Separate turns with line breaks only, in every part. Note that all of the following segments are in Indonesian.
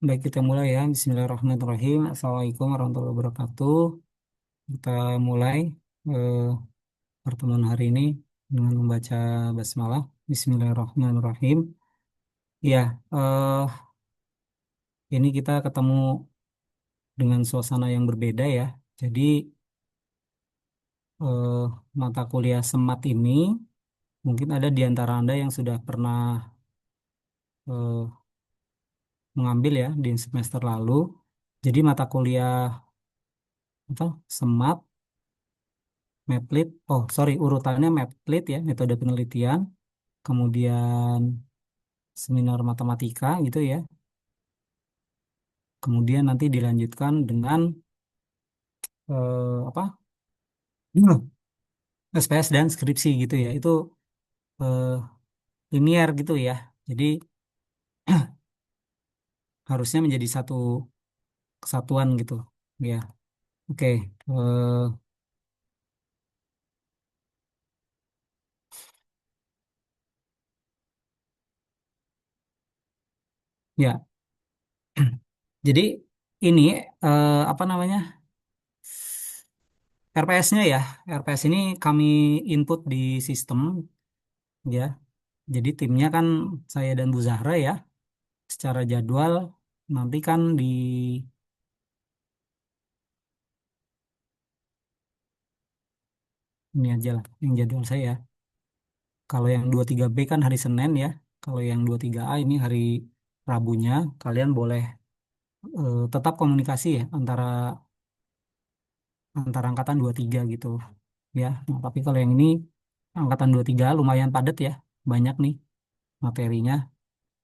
Baik, kita mulai ya. Bismillahirrahmanirrahim. Assalamualaikum warahmatullahi wabarakatuh. Kita mulai eh, pertemuan hari ini dengan membaca basmalah. Bismillahirrahmanirrahim. Ya, ini kita ketemu dengan suasana yang berbeda ya. Jadi, eh, mata kuliah SEMAT ini mungkin ada di antara Anda yang sudah pernah eh, mengambil ya di semester lalu. Jadi, mata kuliah apa? SEMAT, Maplit, oh sorry urutannya Maplit ya, metode penelitian, kemudian seminar matematika gitu ya, kemudian nanti dilanjutkan dengan apa? SPS dan skripsi gitu ya, itu eh, linear gitu ya, jadi harusnya menjadi satu kesatuan gitu ya. Oke, ya, jadi ini apa namanya? RPS-nya ya, RPS ini kami input di sistem ya. Jadi timnya kan saya dan Bu Zahra ya. Secara jadwal nanti kan di ini aja lah yang jadwal saya. Kalau yang 23B kan hari Senin ya. Kalau yang 23A ini hari Rabunya, kalian boleh tetap komunikasi ya antara antara angkatan 23 gitu ya. Nah, tapi kalau yang ini angkatan 23 lumayan padat ya. Banyak nih materinya.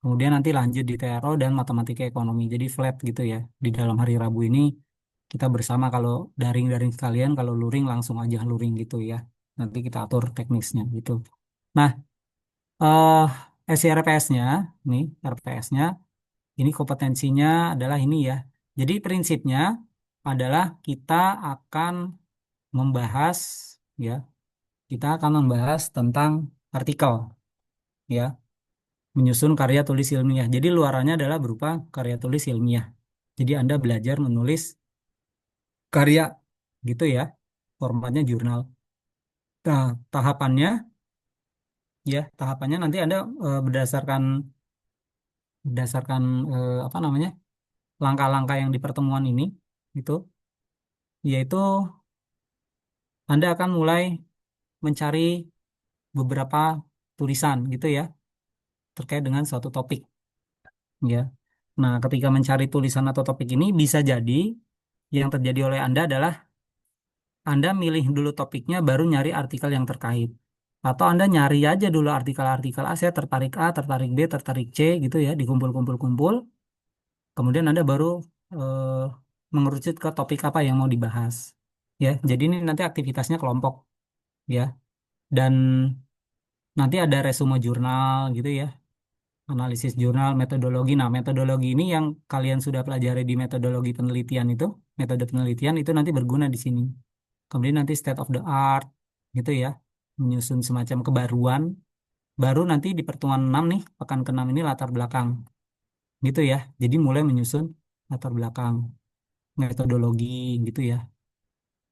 Kemudian nanti lanjut di TRO dan matematika ekonomi. Jadi flat gitu ya. Di dalam hari Rabu ini kita bersama, kalau daring-daring sekalian, kalau luring langsung aja luring gitu ya. Nanti kita atur teknisnya gitu. Nah, SRPS-nya, nih RPS-nya, ini kompetensinya adalah ini ya. Jadi prinsipnya adalah kita akan membahas ya, kita akan membahas tentang artikel ya, menyusun karya tulis ilmiah. Jadi luarannya adalah berupa karya tulis ilmiah. Jadi Anda belajar menulis karya gitu ya, formatnya jurnal. Nah, tahapannya tahapannya nanti Anda berdasarkan berdasarkan apa namanya? Langkah-langkah yang di pertemuan ini itu, yaitu Anda akan mulai mencari beberapa tulisan gitu ya terkait dengan suatu topik ya. Nah, ketika mencari tulisan atau topik ini bisa jadi yang terjadi oleh Anda adalah Anda milih dulu topiknya baru nyari artikel yang terkait. Atau Anda nyari aja dulu artikel-artikel A, saya tertarik A, tertarik B, tertarik C gitu ya, dikumpul-kumpul-kumpul. Kemudian Anda baru eh, mengerucut ke topik apa yang mau dibahas. Ya, jadi ini nanti aktivitasnya kelompok ya. Dan nanti ada resume jurnal gitu ya, analisis jurnal, metodologi. Nah, metodologi ini yang kalian sudah pelajari di metodologi penelitian itu, metode penelitian itu nanti berguna di sini. Kemudian nanti state of the art gitu ya, menyusun semacam kebaruan. Baru nanti di pertemuan 6 nih, pekan ke-6 ini latar belakang gitu ya. Jadi mulai menyusun latar belakang, metodologi gitu ya.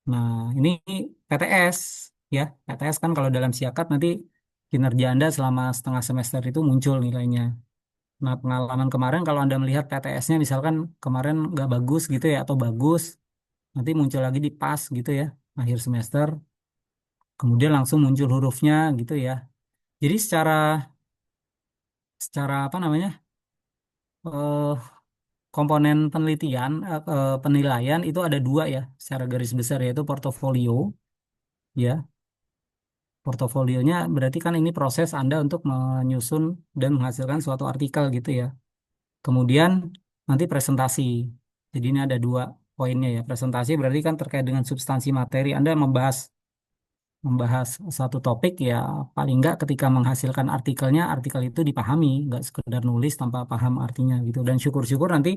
Nah, ini PTS ya. PTS kan kalau dalam siakat nanti kinerja Anda selama setengah semester itu muncul nilainya. Nah, pengalaman kemarin kalau Anda melihat PTS-nya misalkan kemarin nggak bagus gitu ya, atau bagus, nanti muncul lagi di pas gitu ya, akhir semester, kemudian langsung muncul hurufnya gitu ya. Jadi secara secara apa namanya, eh, komponen penelitian, penilaian itu ada dua ya, secara garis besar, yaitu portofolio ya. Portofolionya berarti kan ini proses Anda untuk menyusun dan menghasilkan suatu artikel gitu ya. Kemudian nanti presentasi. Jadi ini ada dua poinnya ya. Presentasi berarti kan terkait dengan substansi materi. Anda membahas membahas satu topik ya, paling nggak ketika menghasilkan artikelnya, artikel itu dipahami, nggak sekedar nulis tanpa paham artinya gitu. Dan syukur-syukur nanti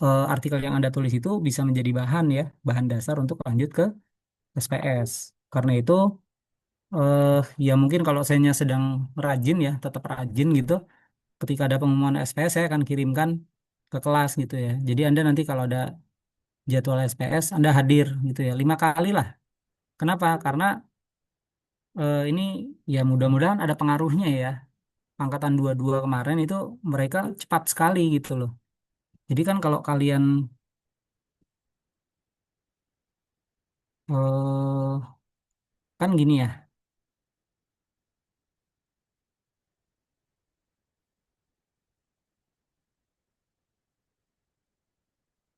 artikel yang Anda tulis itu bisa menjadi bahan ya, bahan dasar untuk lanjut ke SPS. Karena itu ya mungkin kalau saya sedang rajin ya, tetap rajin gitu. Ketika ada pengumuman SPS saya akan kirimkan ke kelas gitu ya. Jadi Anda nanti kalau ada jadwal SPS, Anda hadir gitu ya, 5 kali lah. Kenapa? Karena ini ya mudah-mudahan ada pengaruhnya ya. Angkatan 22 kemarin itu mereka cepat sekali gitu loh. Jadi kan kalau kalian kan gini ya,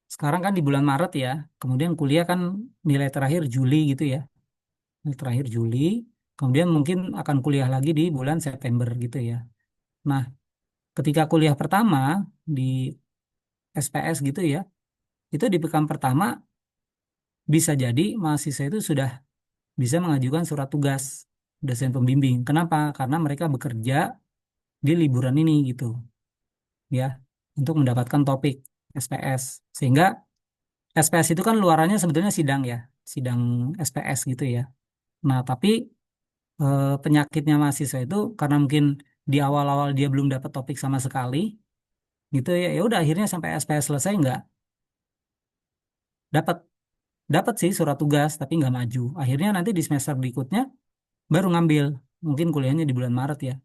sekarang kan di bulan Maret ya, kemudian kuliah kan nilai terakhir Juli gitu ya, nilai terakhir Juli, kemudian mungkin akan kuliah lagi di bulan September gitu ya. Nah, ketika kuliah pertama di SPS gitu ya, itu di pekan pertama bisa jadi mahasiswa itu sudah bisa mengajukan surat tugas dosen pembimbing. Kenapa? Karena mereka bekerja di liburan ini gitu ya, untuk mendapatkan topik SPS. Sehingga SPS itu kan luarannya sebetulnya sidang ya, sidang SPS gitu ya. Nah, tapi penyakitnya mahasiswa itu karena mungkin di awal-awal dia belum dapat topik sama sekali, gitu ya. Ya udah akhirnya sampai SPS selesai nggak dapat dapat sih surat tugas, tapi nggak maju. Akhirnya nanti di semester berikutnya baru ngambil, mungkin kuliahnya di bulan Maret ya.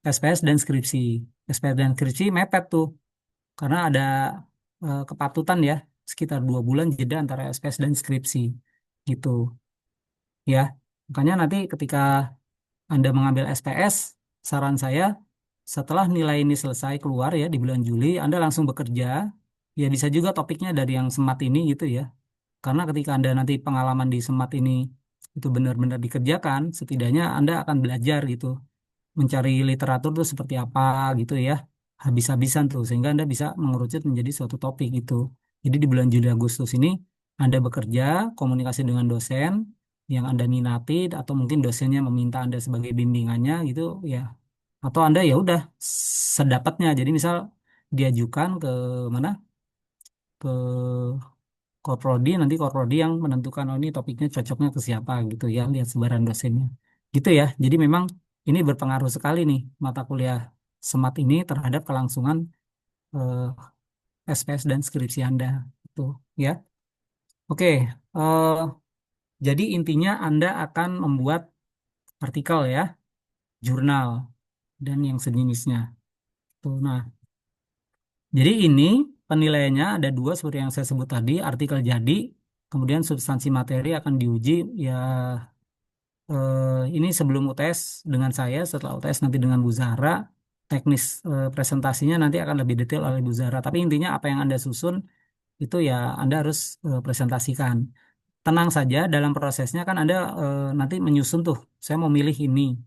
SPS dan skripsi, SPS dan skripsi mepet tuh, karena ada kepatutan ya, sekitar 2 bulan jeda antara SPS dan skripsi, gitu ya. Makanya nanti ketika Anda mengambil SPS, saran saya setelah nilai ini selesai keluar ya di bulan Juli, Anda langsung bekerja. Ya bisa juga topiknya dari yang SMAT ini gitu ya. Karena ketika Anda nanti pengalaman di SMAT ini itu benar-benar dikerjakan, setidaknya Anda akan belajar gitu, mencari literatur tuh seperti apa gitu ya, habis-habisan tuh, sehingga Anda bisa mengerucut menjadi suatu topik gitu. Jadi di bulan Juli Agustus ini Anda bekerja, komunikasi dengan dosen yang Anda minati, atau mungkin dosennya meminta Anda sebagai bimbingannya gitu ya, atau Anda ya udah sedapatnya. Jadi misal diajukan ke mana, ke Korprodi, nanti Korprodi yang menentukan oh ini topiknya cocoknya ke siapa gitu ya, lihat sebaran dosennya gitu ya. Jadi memang ini berpengaruh sekali nih mata kuliah SMAT ini terhadap kelangsungan eh, SPS dan skripsi Anda itu ya. Oke, jadi intinya Anda akan membuat artikel ya, jurnal dan yang sejenisnya. Tuh, nah, jadi ini penilaiannya ada dua seperti yang saya sebut tadi, artikel jadi, kemudian substansi materi akan diuji ya. Ini sebelum UTS dengan saya, setelah UTS nanti dengan Bu Zahra, teknis presentasinya nanti akan lebih detail oleh Bu Zahra. Tapi intinya apa yang Anda susun itu ya Anda harus presentasikan. Tenang saja dalam prosesnya kan Anda nanti menyusun tuh, saya mau milih ini,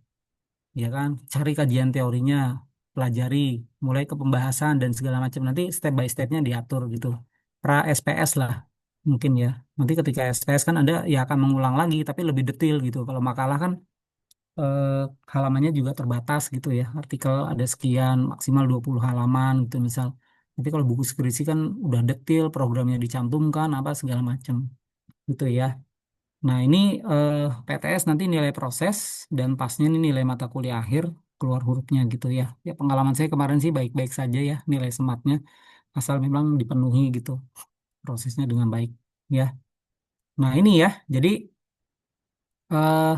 ya kan? Cari kajian teorinya, pelajari, mulai ke pembahasan dan segala macam. Nanti step by stepnya diatur gitu. Pra SPS lah mungkin ya. Nanti ketika SPS kan Anda ya akan mengulang lagi, tapi lebih detail gitu. Kalau makalah kan eh, halamannya juga terbatas gitu ya. Artikel ada sekian, maksimal 20 halaman gitu misal. Tapi kalau buku skripsi kan udah detail, programnya dicantumkan, apa segala macam gitu ya. Nah ini PTS nanti nilai proses dan pasnya ini nilai mata kuliah akhir, keluar hurufnya gitu ya. Ya pengalaman saya kemarin sih baik-baik saja ya nilai sematnya, asal memang dipenuhi gitu prosesnya dengan baik ya. Nah ini ya, jadi eh,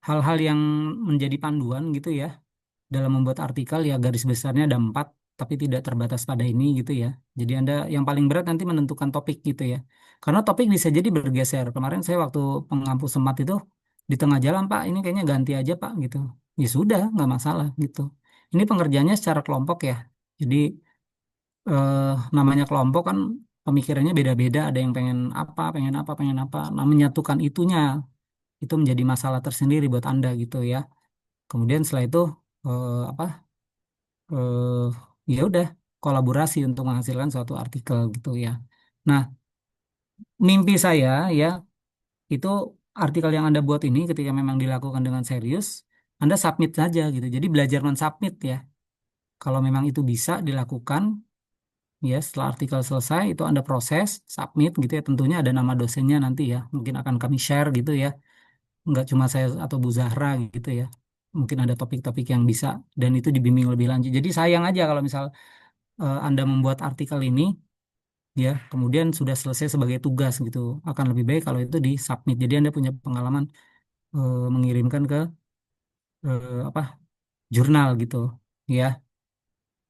hal-hal yang menjadi panduan gitu ya dalam membuat artikel ya, garis besarnya ada 4 tapi tidak terbatas pada ini gitu ya. Jadi Anda yang paling berat nanti menentukan topik gitu ya. Karena topik bisa jadi bergeser. Kemarin saya waktu pengampu semat itu di tengah jalan Pak ini kayaknya ganti aja Pak gitu. Ya sudah nggak masalah gitu. Ini pengerjaannya secara kelompok ya. Jadi eh, namanya kelompok kan pemikirannya beda-beda. Ada yang pengen apa, pengen apa, pengen apa. Nah menyatukan itunya itu menjadi masalah tersendiri buat Anda gitu ya. Kemudian setelah itu apa eh, ya udah kolaborasi untuk menghasilkan suatu artikel gitu ya. Nah, mimpi saya ya itu artikel yang Anda buat ini ketika memang dilakukan dengan serius, Anda submit saja gitu. Jadi belajar mensubmit ya. Kalau memang itu bisa dilakukan ya setelah artikel selesai itu Anda proses, submit gitu ya. Tentunya ada nama dosennya nanti ya. Mungkin akan kami share gitu ya. Nggak cuma saya atau Bu Zahra gitu ya. Mungkin ada topik-topik yang bisa dan itu dibimbing lebih lanjut. Jadi sayang aja kalau misal Anda membuat artikel ini, ya, kemudian sudah selesai sebagai tugas gitu. Akan lebih baik kalau itu di-submit. Jadi Anda punya pengalaman mengirimkan ke apa jurnal gitu, ya.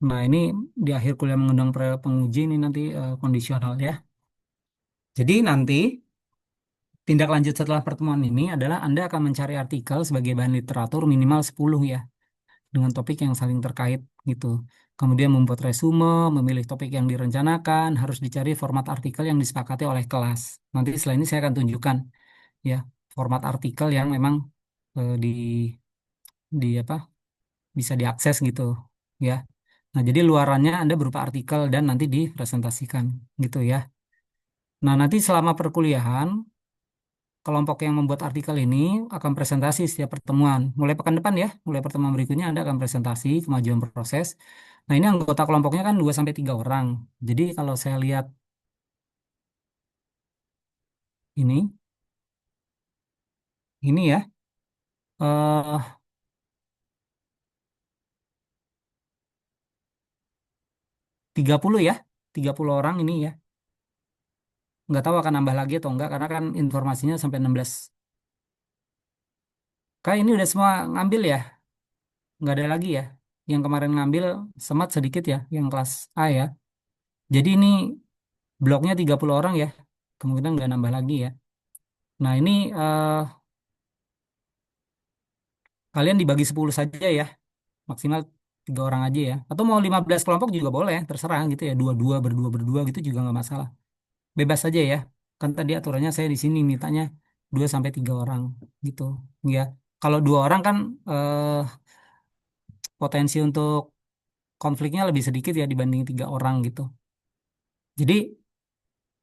Nah, ini di akhir kuliah mengundang penguji ini nanti kondisional ya. Jadi nanti tindak lanjut setelah pertemuan ini adalah Anda akan mencari artikel sebagai bahan literatur minimal 10 ya, dengan topik yang saling terkait gitu. Kemudian membuat resume, memilih topik yang direncanakan, harus dicari format artikel yang disepakati oleh kelas. Nanti setelah ini saya akan tunjukkan ya format artikel yang memang di apa bisa diakses gitu ya. Nah, jadi luarannya Anda berupa artikel dan nanti dipresentasikan gitu ya. Nah, nanti selama perkuliahan kelompok yang membuat artikel ini akan presentasi setiap pertemuan. Mulai pekan depan ya, mulai pertemuan berikutnya Anda akan presentasi kemajuan proses. Nah, ini anggota kelompoknya kan 2 sampai 3 orang. Jadi kalau saya lihat ini ya, eh 30 ya, 30 orang ini ya. Nggak tahu akan nambah lagi atau enggak karena kan informasinya sampai 16. Kak, ini udah semua ngambil ya? Nggak ada lagi ya? Yang kemarin ngambil semat sedikit ya, yang kelas A ya. Jadi ini bloknya 30 orang ya. Kemungkinan nggak nambah lagi ya. Nah, ini kalian dibagi 10 saja ya. Maksimal 3 orang aja ya. Atau mau 15 kelompok juga boleh, terserah gitu ya. Dua-dua, berdua-berdua gitu juga nggak masalah. Bebas saja ya. Kan tadi aturannya saya di sini mintanya 2 sampai 3 orang gitu. Ya. Kalau 2 orang kan potensi untuk konfliknya lebih sedikit ya dibanding 3 orang gitu. Jadi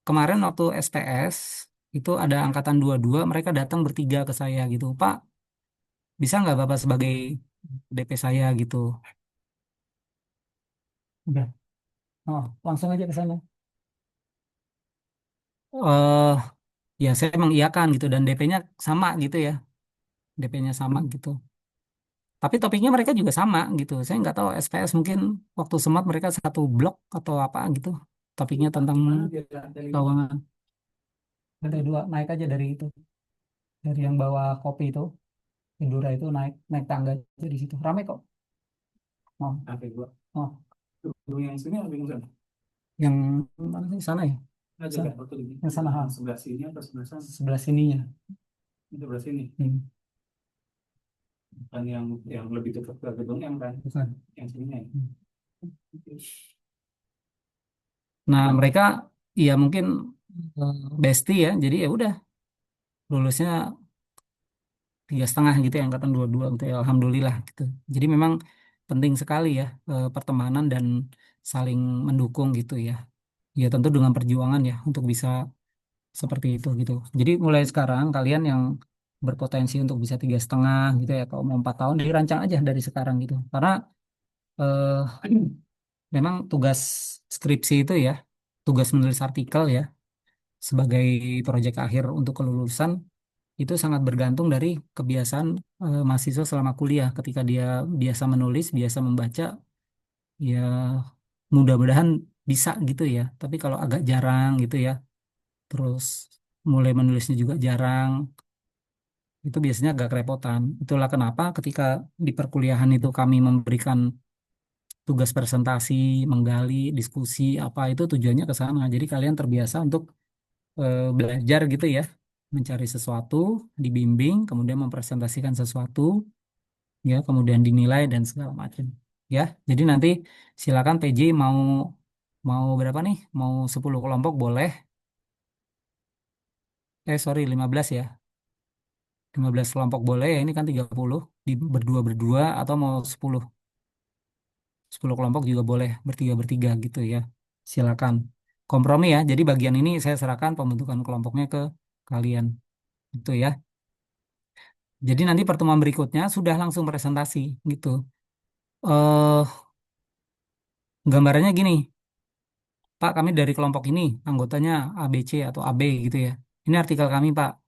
kemarin waktu SPS itu ada angkatan 22 mereka datang bertiga ke saya gitu. Pak, bisa nggak Bapak sebagai DP saya gitu? Udah. Oh, langsung aja ke sana. eh Ya saya mengiyakan gitu dan DP-nya sama gitu ya. DP-nya sama gitu. Tapi topiknya mereka juga sama gitu. Saya nggak tahu SPS mungkin waktu semat mereka satu blok atau apa gitu. Topiknya tentang keuangan. Lantai 2 naik aja dari itu. Dari yang bawa kopi itu. Indura itu naik naik tangga aja di situ. Ramai kok. Oh. Lantai 2. Oh. Yang sini atau yang sana? Yang mana sih sana ya? Sana. Yang sana. Sebelah sini atau sebelah sana? Sebelah sininya. Sebelah sini. Bukan yang lebih dekat ke gedung yang kan? Bukan. Yang sini ya. Nah, mereka ya mungkin bestie ya. Jadi ya udah lulusnya 3,5 gitu ya, angkatan 22 gitu ya. Alhamdulillah gitu. Jadi memang penting sekali ya pertemanan dan saling mendukung gitu ya. Ya tentu dengan perjuangan ya untuk bisa seperti itu gitu. Jadi mulai sekarang kalian yang berpotensi untuk bisa 3,5 gitu ya, kalau mau 4 tahun dirancang aja dari sekarang gitu. Karena eh, memang tugas skripsi itu ya, tugas menulis artikel ya sebagai proyek akhir untuk kelulusan itu sangat bergantung dari kebiasaan mahasiswa selama kuliah. Ketika dia biasa menulis, biasa membaca, ya mudah-mudahan bisa gitu ya. Tapi kalau agak jarang gitu ya, terus mulai menulisnya juga jarang, itu biasanya agak kerepotan. Itulah kenapa ketika di perkuliahan itu kami memberikan tugas presentasi, menggali, diskusi, apa itu tujuannya ke sana. Jadi kalian terbiasa untuk belajar gitu ya, mencari sesuatu, dibimbing, kemudian mempresentasikan sesuatu, ya, kemudian dinilai dan segala macam. Ya, jadi nanti silakan PJ mau mau berapa nih? Mau 10 kelompok boleh. Sorry 15 ya. 15 kelompok boleh ya, ini kan 30 di berdua-berdua atau mau 10 kelompok juga boleh bertiga-bertiga gitu ya. Silakan. Kompromi ya. Jadi bagian ini saya serahkan pembentukan kelompoknya ke kalian. Itu ya. Jadi nanti pertemuan berikutnya sudah langsung presentasi gitu. eh Gambarannya gini, Pak, kami dari kelompok ini, anggotanya ABC atau AB gitu ya. Ini artikel kami, Pak.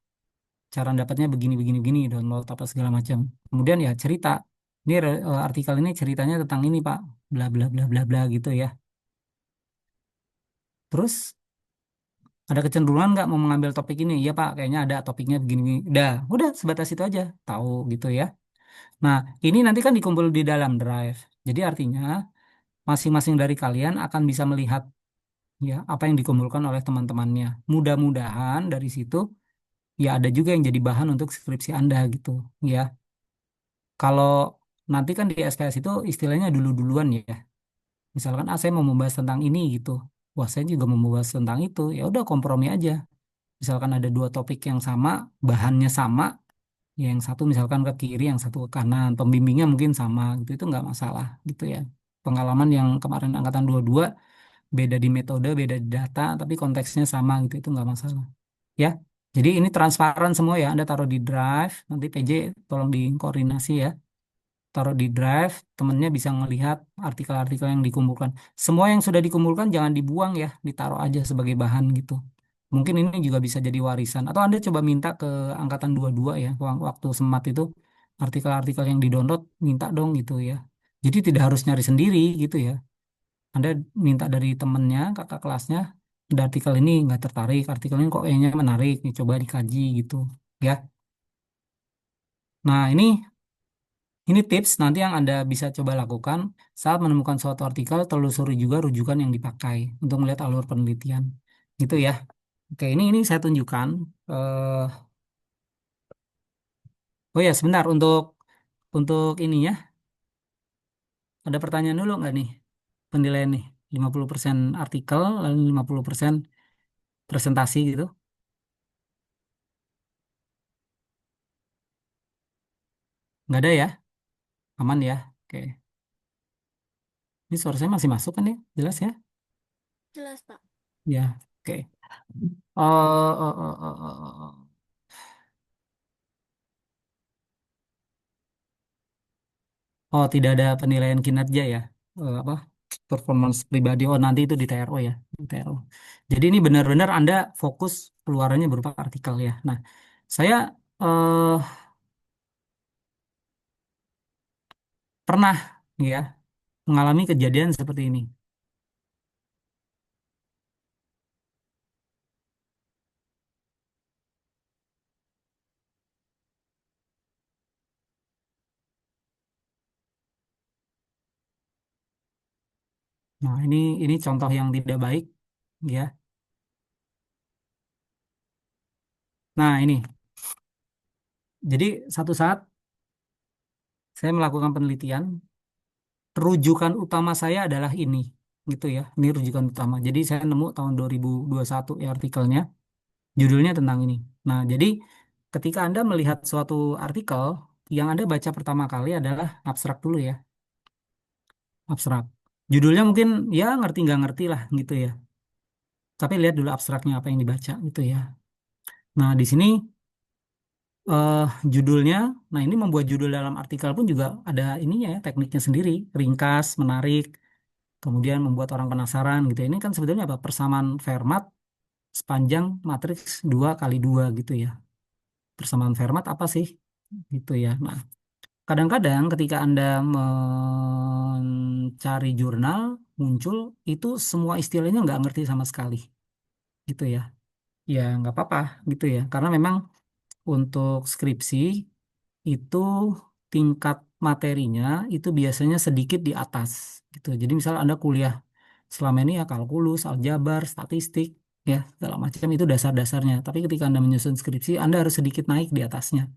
Cara dapatnya begini, begini, begini, download apa segala macam. Kemudian ya cerita. Ini artikel ini ceritanya tentang ini, Pak. Bla bla bla bla bla gitu ya. Terus ada kecenderungan nggak mau mengambil topik ini? Iya Pak, kayaknya ada topiknya begini. Udah sebatas itu aja, tahu gitu ya. Nah, ini nanti kan dikumpul di dalam drive. Jadi artinya masing-masing dari kalian akan bisa melihat ya apa yang dikumpulkan oleh teman-temannya. Mudah-mudahan dari situ ya ada juga yang jadi bahan untuk skripsi Anda gitu ya. Kalau nanti kan di SKS itu istilahnya dulu-duluan ya. Misalkan saya mau membahas tentang ini gitu. Wah, saya juga mau membahas tentang itu. Ya udah kompromi aja. Misalkan ada dua topik yang sama, bahannya sama, ya yang satu misalkan ke kiri, yang satu ke kanan, pembimbingnya mungkin sama gitu, itu nggak masalah gitu ya. Pengalaman yang kemarin angkatan 22 beda di metode, beda di data, tapi konteksnya sama gitu, itu nggak masalah. Ya, jadi ini transparan semua ya. Anda taruh di drive, nanti PJ tolong dikoordinasi ya. Taruh di drive, temennya bisa ngelihat artikel-artikel yang dikumpulkan. Semua yang sudah dikumpulkan jangan dibuang ya, ditaruh aja sebagai bahan gitu. Mungkin ini juga bisa jadi warisan. Atau Anda coba minta ke angkatan 22 ya, waktu semat itu, artikel-artikel yang di-download, minta dong gitu ya. Jadi tidak harus nyari sendiri gitu ya. Anda minta dari temennya, kakak kelasnya, ada artikel ini nggak tertarik, artikel ini kok kayaknya menarik, nih, coba dikaji gitu. Ya, nah ini tips nanti yang Anda bisa coba lakukan saat menemukan suatu artikel, telusuri juga rujukan yang dipakai untuk melihat alur penelitian. Gitu ya. Oke, ini saya tunjukkan. Oh ya, sebentar untuk ininya ada pertanyaan dulu nggak nih? Penilaian nih, 50% artikel lalu 50% presentasi gitu. Nggak ada ya? Aman ya? Oke. Ini suara saya masih masuk kan ya? Jelas ya?
Jelas, Pak.
Ya, oke. Oh. Oh, tidak ada penilaian kinerja ya? Apa? Performance pribadi. Oh, nanti itu di TRO ya. Di TRO. Jadi ini benar-benar Anda fokus keluarannya berupa artikel ya. Nah, saya eh, pernah ya mengalami kejadian seperti ini. Nah, ini contoh yang tidak baik ya. Nah, ini. Jadi satu saat saya melakukan penelitian, rujukan utama saya adalah ini gitu ya. Ini rujukan utama. Jadi saya nemu tahun 2021 ya artikelnya. Judulnya tentang ini. Nah, jadi ketika Anda melihat suatu artikel, yang Anda baca pertama kali adalah abstrak dulu ya, abstrak. Judulnya mungkin ya ngerti nggak ngerti lah gitu ya. Tapi lihat dulu abstraknya apa yang dibaca gitu ya. Nah, di sini eh, judulnya, nah ini membuat judul dalam artikel pun juga ada ininya ya, tekniknya sendiri, ringkas, menarik, kemudian membuat orang penasaran gitu. Ini kan sebetulnya apa? Persamaan Fermat sepanjang matriks 2 kali 2 gitu ya. Persamaan Fermat apa sih? Gitu ya. Nah, kadang-kadang ketika Anda mencari jurnal muncul itu semua istilahnya nggak ngerti sama sekali gitu ya. Ya nggak apa-apa gitu ya. Karena memang untuk skripsi itu tingkat materinya itu biasanya sedikit di atas gitu. Jadi misal Anda kuliah selama ini ya kalkulus, aljabar, statistik ya segala macam itu dasar-dasarnya. Tapi ketika Anda menyusun skripsi Anda harus sedikit naik di atasnya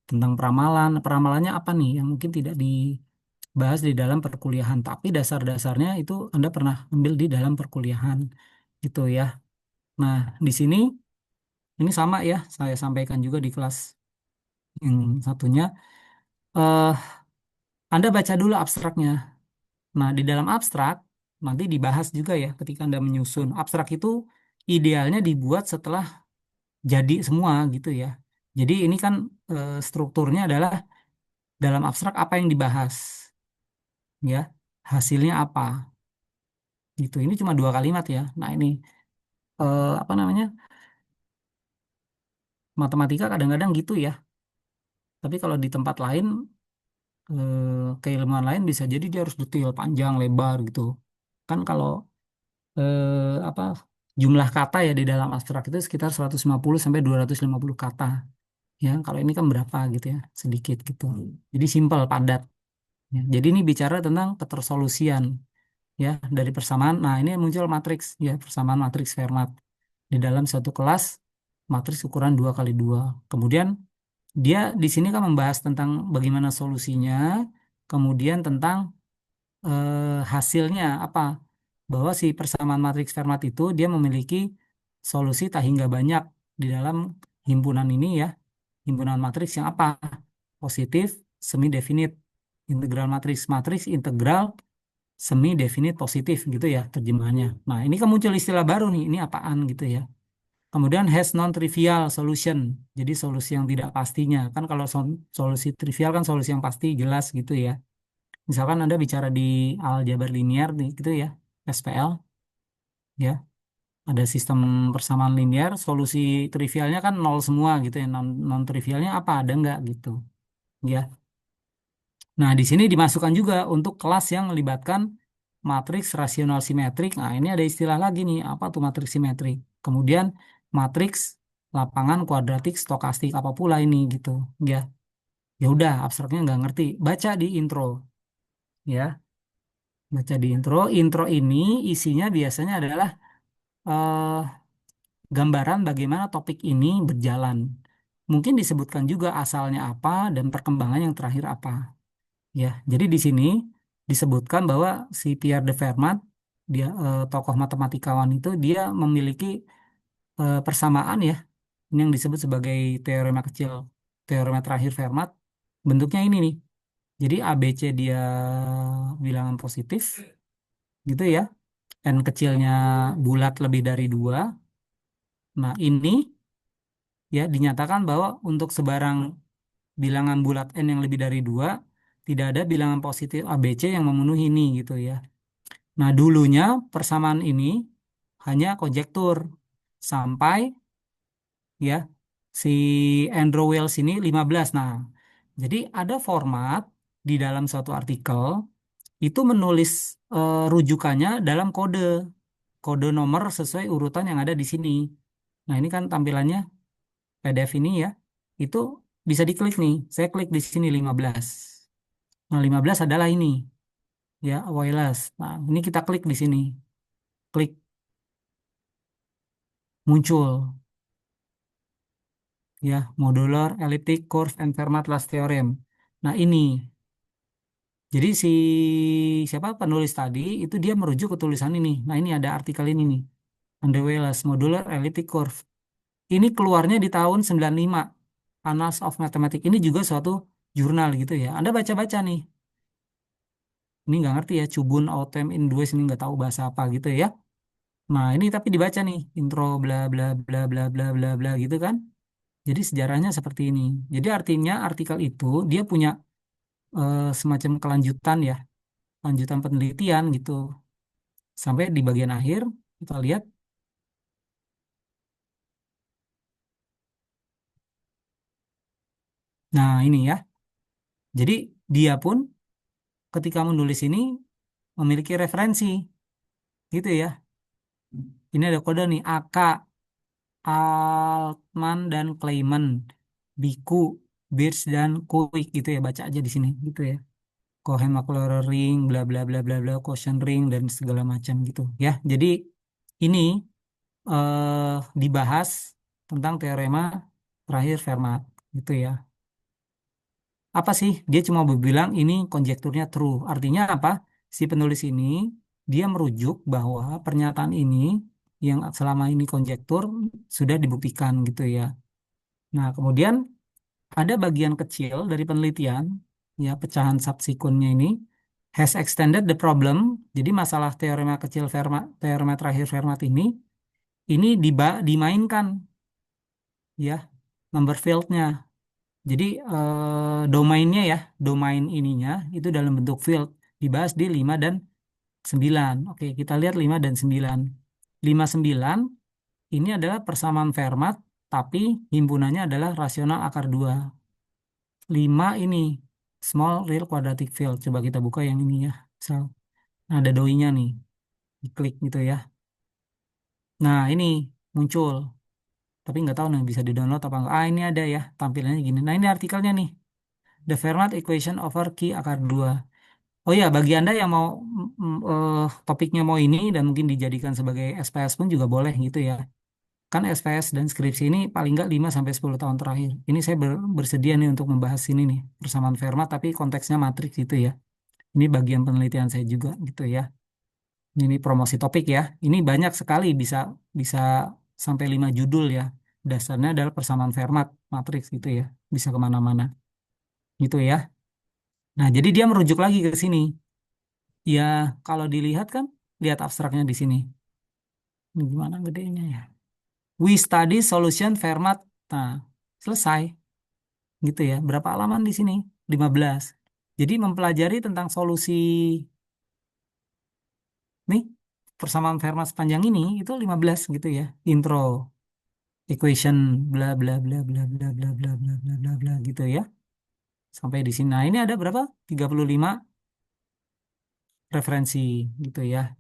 tentang peramalan. Peramalannya apa nih yang mungkin tidak dibahas di dalam perkuliahan, tapi dasar-dasarnya itu Anda pernah ambil di dalam perkuliahan gitu ya. Nah, di sini ini sama ya, saya sampaikan juga di kelas yang satunya. eh Anda baca dulu abstraknya. Nah, di dalam abstrak nanti dibahas juga ya ketika Anda menyusun. Abstrak itu idealnya dibuat setelah jadi semua gitu ya. Jadi ini kan strukturnya adalah dalam abstrak apa yang dibahas ya, hasilnya apa gitu. Ini cuma dua kalimat ya. Nah ini apa namanya, matematika kadang-kadang gitu ya. Tapi kalau di tempat lain keilmuan lain bisa jadi dia harus detail panjang lebar gitu. Kan kalau apa jumlah kata ya di dalam abstrak itu sekitar 150 sampai 250 kata. Ya, kalau ini kan berapa gitu ya, sedikit gitu. Jadi simpel, padat. Ya, jadi ini bicara tentang ketersolusian ya dari persamaan. Nah, ini muncul matriks ya, persamaan matriks Fermat di dalam satu kelas matriks ukuran 2 kali 2. Kemudian dia di sini kan membahas tentang bagaimana solusinya, kemudian tentang hasilnya apa? Bahwa si persamaan matriks Fermat itu dia memiliki solusi tak hingga banyak di dalam himpunan ini ya, himpunan matriks yang apa? Positif, semi definite, integral matriks, matriks integral semi definite positif gitu ya terjemahannya. Nah, ini kan muncul istilah baru nih, ini apaan gitu ya. Kemudian has non-trivial solution, jadi solusi yang tidak pastinya. Kan kalau solusi trivial kan solusi yang pasti, jelas gitu ya. Misalkan Anda bicara di aljabar linear nih, gitu ya, SPL, ya, ada sistem persamaan linear, solusi trivialnya kan nol semua gitu ya, non-trivialnya apa, ada nggak gitu, ya. Nah, di sini dimasukkan juga untuk kelas yang melibatkan matriks rasional simetrik. Nah, ini ada istilah lagi nih, apa tuh matriks simetrik. Kemudian matriks lapangan kuadratik stokastik apa pula ini gitu, ya. Ya udah, abstraknya nggak ngerti. Baca di intro, ya. Baca di intro. Intro ini isinya biasanya adalah eh, gambaran bagaimana topik ini berjalan. Mungkin disebutkan juga asalnya apa dan perkembangan yang terakhir apa. Ya, jadi di sini disebutkan bahwa si Pierre de Fermat, dia tokoh matematikawan itu dia memiliki persamaan ya, ini yang disebut sebagai teorema kecil, teorema terakhir Fermat. Bentuknya ini nih. Jadi ABC dia bilangan positif, gitu ya. N kecilnya bulat lebih dari dua. Nah, ini ya dinyatakan bahwa untuk sebarang bilangan bulat N yang lebih dari dua, tidak ada bilangan positif ABC yang memenuhi ini gitu ya. Nah, dulunya persamaan ini hanya konjektur sampai ya si Andrew Wells ini 15. Nah, jadi ada format di dalam suatu artikel itu menulis rujukannya dalam kode, kode nomor sesuai urutan yang ada di sini. Nah, ini kan tampilannya PDF ini ya. Itu bisa diklik nih. Saya klik di sini 15. Nah, 15 adalah ini ya, wireless. Nah, ini kita klik di sini. Klik muncul ya, modular elliptic curve and Fermat-Last theorem. Nah, ini. Jadi si siapa penulis tadi itu dia merujuk ke tulisan ini. Nah, ini ada artikel ini nih. Under Wallace, modular elliptic curve. Ini keluarnya di tahun 95. Annals of Mathematics. Ini juga suatu jurnal gitu ya. Anda baca-baca nih. Ini nggak ngerti ya, Cubun Autumn in Dues ini nggak tahu bahasa apa gitu ya. Nah, ini tapi dibaca nih, intro bla bla bla bla bla bla bla gitu kan. Jadi sejarahnya seperti ini. Jadi artinya artikel itu dia punya semacam kelanjutan ya, lanjutan penelitian gitu. Sampai di bagian akhir kita lihat, nah ini ya. Jadi dia pun ketika menulis ini memiliki referensi gitu ya. Ini ada kode nih AK, Altman dan Kleiman, Biku, Birch dan Kuik gitu ya, baca aja di sini gitu ya. Cohen Maclaurin ring, bla bla bla bla bla, quotient ring dan segala macam gitu ya. Jadi ini dibahas tentang teorema terakhir Fermat gitu ya. Apa sih? Dia cuma bilang ini konjekturnya true. Artinya apa? Si penulis ini dia merujuk bahwa pernyataan ini yang selama ini konjektur sudah dibuktikan gitu ya. Nah, kemudian ada bagian kecil dari penelitian ya pecahan subsequentnya ini has extended the problem. Jadi masalah teorema kecil Fermat, teorema terakhir Fermat ini dimainkan ya number field-nya. Jadi domainnya ya, domain ininya itu dalam bentuk field dibahas di 5 dan 9. Oke, kita lihat 5 dan 9. 5 9 ini adalah persamaan Fermat tapi himpunannya adalah rasional akar 2. 5 ini small real quadratic field. Coba kita buka yang ini ya. Misal, nah, ada doi-nya nih. Diklik gitu ya. Nah, ini muncul, tapi nggak tahu nih bisa di-download apa nggak. Ah, ini ada ya, tampilannya gini. Nah, ini artikelnya nih. The Fermat Equation over Q akar 2. Oh ya, bagi Anda yang mau topiknya mau ini dan mungkin dijadikan sebagai SPS pun juga boleh gitu ya. Kan SPS dan skripsi ini paling nggak 5 sampai 10 tahun terakhir. Ini saya bersedia nih untuk membahas ini nih, persamaan Fermat tapi konteksnya matriks gitu ya. Ini bagian penelitian saya juga gitu ya. Ini promosi topik ya. Ini banyak sekali bisa bisa sampai 5 judul ya. Dasarnya adalah persamaan Fermat matriks gitu ya. Bisa kemana-mana gitu ya. Nah, jadi dia merujuk lagi ke sini. Ya, kalau dilihat kan, lihat abstraknya di sini. Ini gimana gedenya ya? We study solution Fermat. Nah, selesai gitu ya. Berapa halaman di sini? 15. Jadi mempelajari tentang solusi nih persamaan Fermat sepanjang ini itu 15 gitu ya. Intro, equation, bla bla bla bla bla bla bla bla bla bla bla gitu ya. Sampai di sini. Nah, ini ada berapa? 35 referensi gitu ya.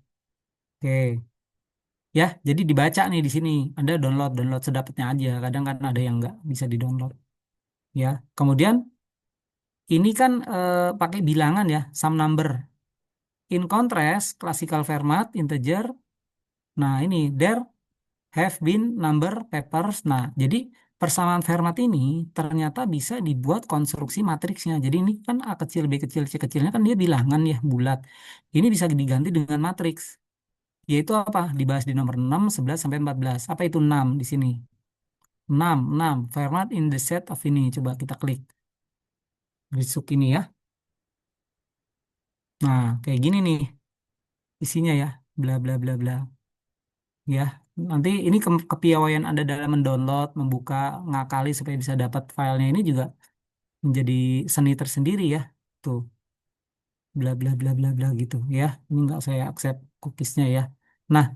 Oke. Ya, jadi dibaca nih di sini. Anda download sedapatnya aja. Kadang kan ada yang nggak bisa di-download. Ya, kemudian ini kan pakai bilangan ya, some number. In contrast, classical Fermat integer. Nah, ini there have been number papers. Nah, jadi persamaan Fermat ini ternyata bisa dibuat konstruksi matriksnya. Jadi ini kan A kecil, B kecil, C kecilnya kan dia bilangan ya, bulat. Ini bisa diganti dengan matriks. Yaitu apa? Dibahas di nomor 6, 11, sampai 14. Apa itu 6 di sini? 6 Fermat in the set of ini. Coba kita klik. Besok ini ya. Nah, kayak gini nih isinya ya. Bla bla bla bla. Ya, nanti ini kepiawaian Anda dalam mendownload, membuka, ngakali supaya bisa dapat filenya ini juga menjadi seni tersendiri ya. Tuh, bla bla bla bla bla gitu ya. Ini nggak saya accept cookiesnya ya. Nah,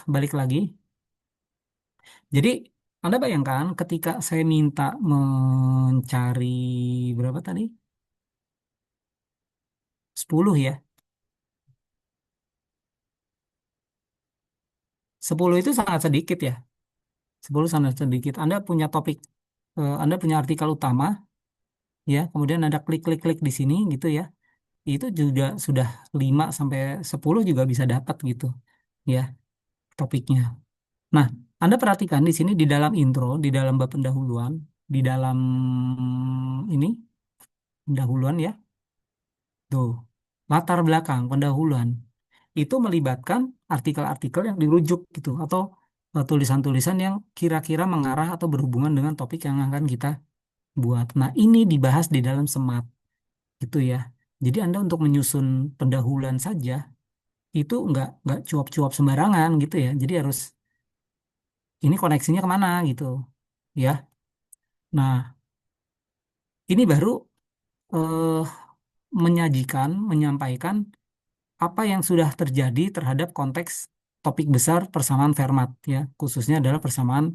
balik lagi. Jadi Anda bayangkan ketika saya minta mencari berapa tadi? 10 ya. 10 itu sangat sedikit ya. 10 sangat sedikit. Anda punya topik, Anda punya artikel utama, ya, kemudian Anda klik-klik-klik di sini gitu ya. Itu juga sudah 5 sampai 10 juga bisa dapat gitu, ya, topiknya. Nah, Anda perhatikan di sini di dalam intro, di dalam bab pendahuluan, di dalam ini, pendahuluan ya, tuh, latar belakang pendahuluan. Itu melibatkan artikel-artikel yang dirujuk gitu atau tulisan-tulisan yang kira-kira mengarah atau berhubungan dengan topik yang akan kita buat. Nah, ini dibahas di dalam semat gitu ya. Jadi Anda untuk menyusun pendahuluan saja itu nggak cuap-cuap sembarangan gitu ya. Jadi harus ini koneksinya kemana gitu ya. Nah, ini baru eh, menyajikan, menyampaikan apa yang sudah terjadi terhadap konteks topik besar persamaan Fermat ya, khususnya adalah persamaan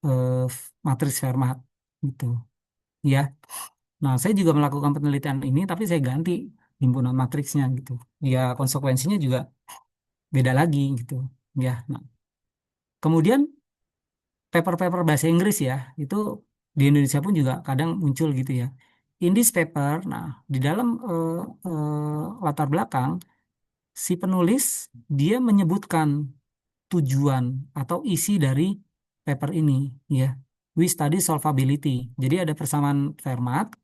eh, matriks Fermat gitu ya. Nah, saya juga melakukan penelitian ini tapi saya ganti himpunan matriksnya gitu. Ya, konsekuensinya juga beda lagi gitu ya. Nah, kemudian paper-paper bahasa Inggris ya, itu di Indonesia pun juga kadang muncul gitu ya. In this paper, nah di dalam latar belakang si penulis dia menyebutkan tujuan atau isi dari paper ini ya. We study solvability. Jadi ada persamaan Fermat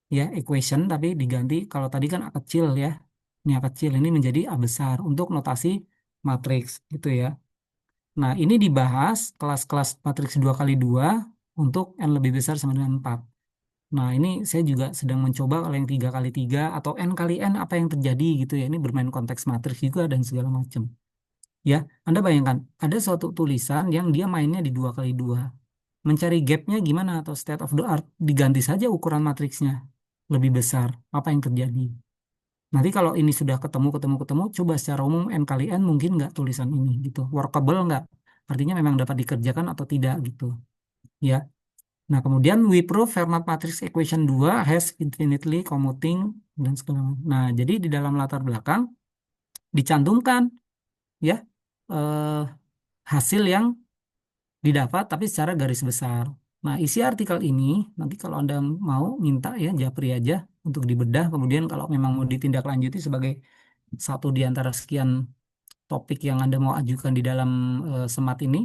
ya, equation tapi diganti kalau tadi kan A kecil ya. Ini A kecil ini menjadi A besar untuk notasi matriks gitu ya. Nah, ini dibahas kelas-kelas matriks 2 kali 2 untuk n lebih besar sama dengan 4. Nah, ini saya juga sedang mencoba kalau yang 3 kali 3 atau n kali n apa yang terjadi gitu ya. Ini bermain konteks matriks juga dan segala macam. Ya, Anda bayangkan, ada suatu tulisan yang dia mainnya di 2 kali 2. Mencari gapnya gimana atau state of the art, diganti saja ukuran matriksnya lebih besar. Apa yang terjadi? Nanti kalau ini sudah ketemu, coba secara umum n kali n mungkin nggak tulisan ini gitu. Workable nggak? Artinya memang dapat dikerjakan atau tidak gitu. Ya. Nah, kemudian we prove Fermat matrix equation 2 has infinitely commuting dan segala macam. Nah, jadi di dalam latar belakang dicantumkan ya eh, hasil yang didapat tapi secara garis besar. Nah, isi artikel ini nanti kalau Anda mau minta ya japri aja untuk dibedah. Kemudian kalau memang mau ditindaklanjuti sebagai satu di antara sekian topik yang Anda mau ajukan di dalam semat ini,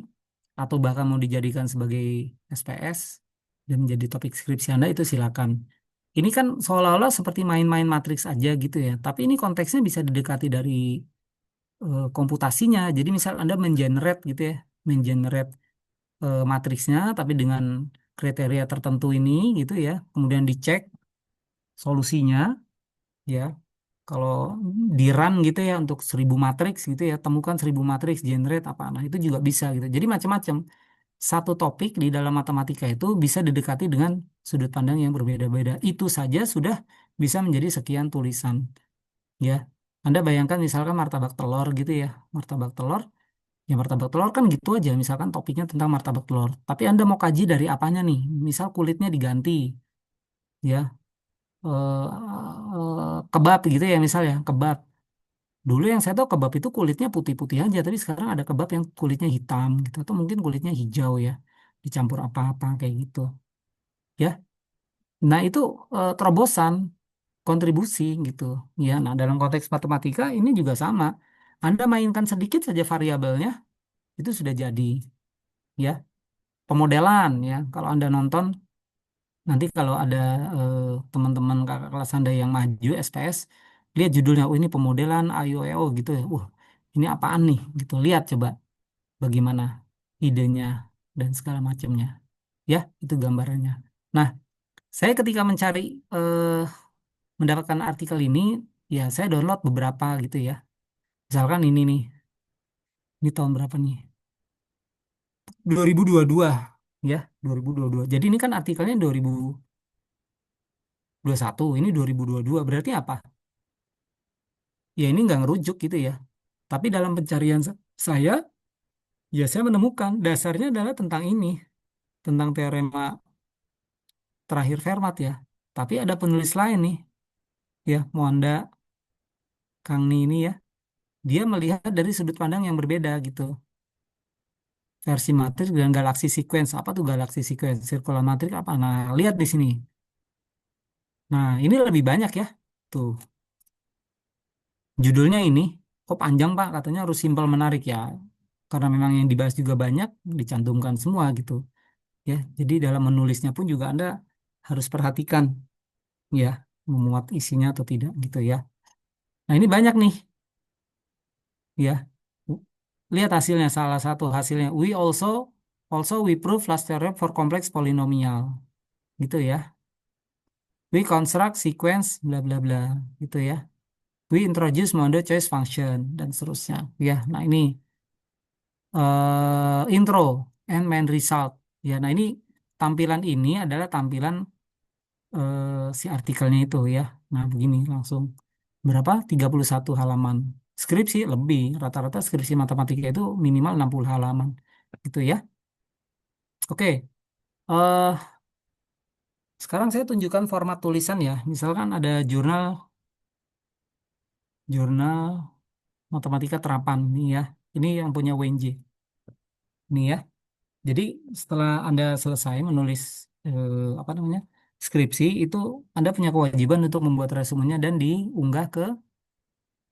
atau bahkan mau dijadikan sebagai SPS dan menjadi topik skripsi Anda, itu silakan. Ini kan seolah-olah seperti main-main matriks aja gitu ya, tapi ini konteksnya bisa didekati dari komputasinya. Jadi misal Anda mengenerate gitu ya, mengenerate matriksnya tapi dengan kriteria tertentu ini gitu ya, kemudian dicek solusinya ya. Kalau di run gitu ya untuk 1.000 matriks gitu ya, temukan 1.000 matriks, generate apa, nah itu juga bisa gitu. Jadi macam-macam. Satu topik di dalam matematika itu bisa didekati dengan sudut pandang yang berbeda-beda. Itu saja sudah bisa menjadi sekian tulisan ya. Anda bayangkan misalkan martabak telur gitu ya, martabak telur. Ya martabak telur kan gitu aja, misalkan topiknya tentang martabak telur. Tapi Anda mau kaji dari apanya nih? Misal kulitnya diganti, ya, kebab gitu ya, misal ya, kebab. Dulu yang saya tahu kebab itu kulitnya putih-putih aja, tapi sekarang ada kebab yang kulitnya hitam gitu, atau mungkin kulitnya hijau ya, dicampur apa-apa kayak gitu, ya. Nah itu terobosan, kontribusi gitu, ya. Nah dalam konteks matematika ini juga sama. Anda mainkan sedikit saja variabelnya, itu sudah jadi, ya. Pemodelan ya, kalau Anda nonton nanti kalau ada teman-teman kakak kelas Anda yang maju SPS, lihat judulnya, oh ini pemodelan IOEO gitu ya. Ini apaan nih? Gitu. Lihat coba bagaimana idenya dan segala macamnya. Ya, itu gambarannya. Nah, saya ketika mencari eh, mendapatkan artikel ini, ya saya download beberapa gitu ya. Misalkan ini nih, ini tahun berapa nih? 2022 ya, 2022. Jadi ini kan artikelnya 2021, ini 2022. Berarti apa? Ya ini nggak ngerujuk gitu ya. Tapi dalam pencarian saya, ya saya menemukan dasarnya adalah tentang ini, tentang teorema terakhir Fermat ya. Tapi ada penulis lain nih, ya, Moanda Kangni ini ya. Dia melihat dari sudut pandang yang berbeda gitu. Versi matrik dan galaksi sequence. Apa tuh galaksi sequence? Circular matrik apa? Nah, lihat di sini. Nah, ini lebih banyak ya. Tuh, judulnya ini. Kok panjang Pak? Katanya harus simpel menarik ya. Karena memang yang dibahas juga banyak, dicantumkan semua gitu. Ya, jadi dalam menulisnya pun juga Anda harus perhatikan ya, memuat isinya atau tidak gitu ya. Nah, ini banyak nih ya. Lihat hasilnya, salah satu hasilnya. We also we prove last theorem for complex polynomial gitu ya. We construct sequence bla bla bla gitu ya. We introduce Mondo choice function dan seterusnya. Ya, nah ini intro and main result. Ya, nah ini tampilan ini adalah tampilan si artikelnya itu ya. Nah, begini langsung berapa? 31 halaman. Skripsi lebih, rata-rata skripsi matematika itu minimal 60 halaman. Gitu ya. Oke. Sekarang saya tunjukkan format tulisan ya. Misalkan ada jurnal jurnal matematika terapan nih ya. Ini yang punya WNJ. Nih ya. Jadi setelah Anda selesai menulis apa namanya? Skripsi itu, Anda punya kewajiban untuk membuat resumenya dan diunggah ke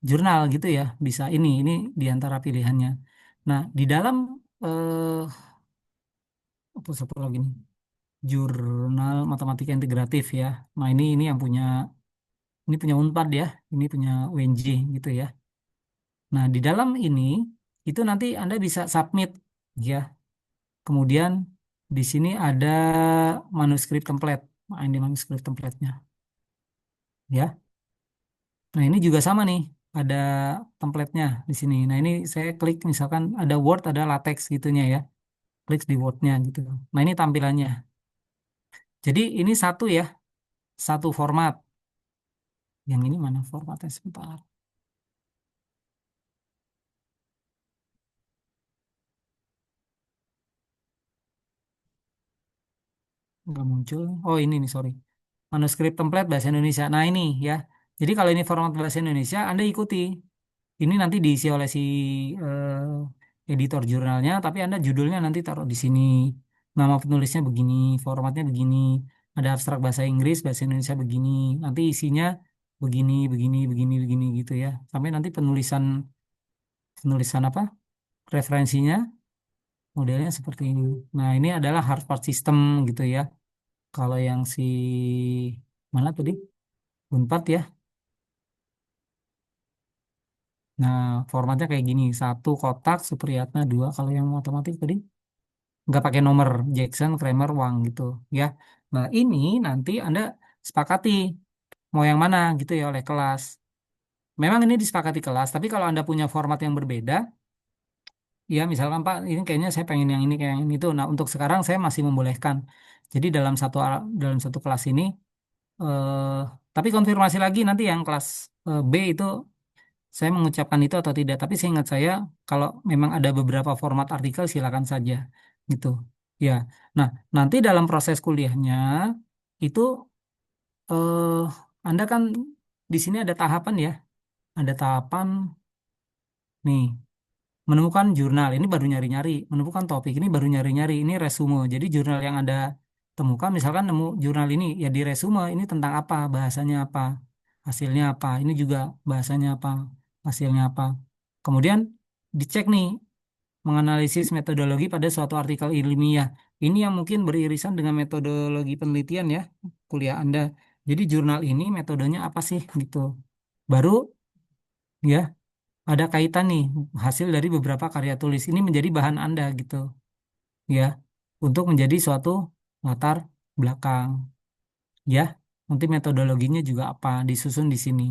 jurnal gitu ya, bisa ini di antara pilihannya. Nah di dalam eh apa lagi nih, jurnal matematika integratif ya. Nah ini yang punya Unpad ya, ini punya UNJ gitu ya. Nah di dalam ini itu nanti Anda bisa submit ya. Kemudian di sini ada manuskrip template. Nah, ini manuskrip template-nya ya. Nah, ini juga sama nih, ada template-nya di sini. Nah, ini saya klik misalkan ada Word, ada LaTeX gitunya ya. Klik di Word-nya gitu. Nah, ini tampilannya. Jadi ini satu ya, satu format. Yang ini mana formatnya sebentar. Nggak muncul. Oh, ini nih, sorry. Manuskrip template bahasa Indonesia. Nah, ini ya. Jadi kalau ini format bahasa Indonesia, Anda ikuti. Ini nanti diisi oleh si editor jurnalnya, tapi Anda judulnya nanti taruh di sini. Nama penulisnya begini, formatnya begini, ada abstrak bahasa Inggris, bahasa Indonesia begini, nanti isinya begini, begini, begini, begini gitu ya. Sampai nanti penulisan penulisan apa? Referensinya modelnya seperti ini. Nah, ini adalah Harvard System gitu ya. Kalau yang si mana tadi? Unpad ya. Nah, formatnya kayak gini. Satu kotak, Supriyatna dua. Kalau yang otomatis tadi nggak pakai nomor Jackson, Kramer, Wang gitu ya. Nah, ini nanti Anda sepakati mau yang mana gitu ya oleh kelas. Memang ini disepakati kelas, tapi kalau Anda punya format yang berbeda, ya misalkan Pak, ini kayaknya saya pengen yang ini kayak yang ini tuh. Nah, untuk sekarang saya masih membolehkan. Jadi dalam satu kelas ini eh tapi konfirmasi lagi nanti yang kelas B itu saya mengucapkan itu atau tidak. Tapi seingat saya kalau memang ada beberapa format artikel silakan saja gitu. Ya. Nah, nanti dalam proses kuliahnya itu eh Anda kan di sini ada tahapan ya. Ada tahapan nih menemukan jurnal ini baru nyari-nyari, menemukan topik ini baru nyari-nyari, ini resume. Jadi jurnal yang Anda temukan misalkan nemu jurnal ini ya di resume ini tentang apa, bahasanya apa, hasilnya apa, ini juga bahasanya apa, hasilnya apa. Kemudian dicek nih menganalisis metodologi pada suatu artikel ilmiah. Ini yang mungkin beririsan dengan metodologi penelitian ya, kuliah Anda. Jadi jurnal ini metodenya apa sih gitu. Baru ya ada kaitan nih hasil dari beberapa karya tulis ini menjadi bahan Anda gitu ya untuk menjadi suatu latar belakang ya nanti metodologinya juga apa disusun di sini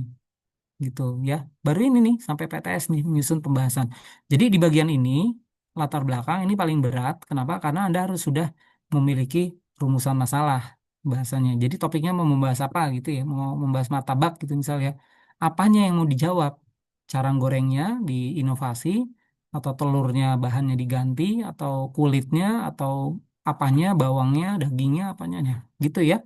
gitu ya baru ini nih sampai PTS nih menyusun pembahasan jadi di bagian ini latar belakang ini paling berat kenapa karena Anda harus sudah memiliki rumusan masalah bahasanya jadi topiknya mau membahas apa gitu ya mau membahas martabak gitu misalnya apanya yang mau dijawab cara gorengnya diinovasi atau telurnya bahannya diganti atau kulitnya atau apanya bawangnya dagingnya apanya gitu ya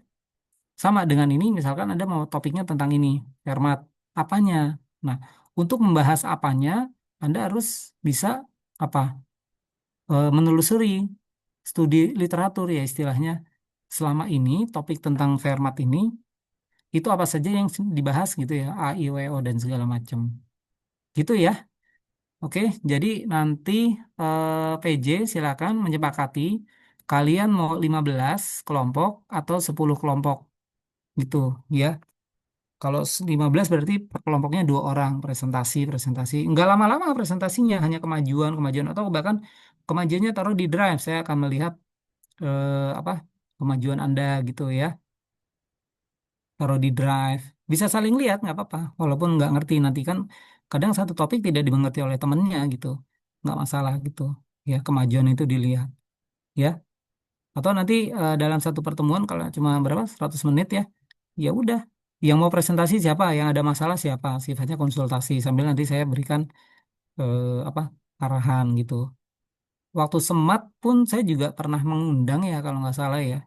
sama dengan ini, misalkan Anda mau topiknya tentang ini, Fermat, apanya? Nah, untuk membahas apanya, Anda harus bisa apa? Menelusuri studi literatur ya istilahnya. Selama ini topik tentang Fermat ini itu apa saja yang dibahas gitu ya, A, I, W, O dan segala macam. Gitu ya. Oke, jadi nanti PJ silakan menyepakati kalian mau 15 kelompok atau 10 kelompok gitu ya. Kalau 15 berarti per kelompoknya dua orang presentasi. Nggak lama-lama presentasinya, hanya kemajuan atau bahkan kemajuannya taruh di drive. Saya akan melihat apa kemajuan Anda gitu ya, taruh di drive. Bisa saling lihat nggak apa-apa, walaupun nggak ngerti nanti kan kadang satu topik tidak dimengerti oleh temennya gitu, nggak masalah gitu. Ya kemajuan itu dilihat ya. Atau nanti dalam satu pertemuan kalau cuma berapa 100 menit ya, ya udah. Yang mau presentasi siapa, yang ada masalah siapa, sifatnya konsultasi sambil nanti saya berikan apa arahan gitu. Waktu semat pun saya juga pernah mengundang ya kalau nggak salah ya,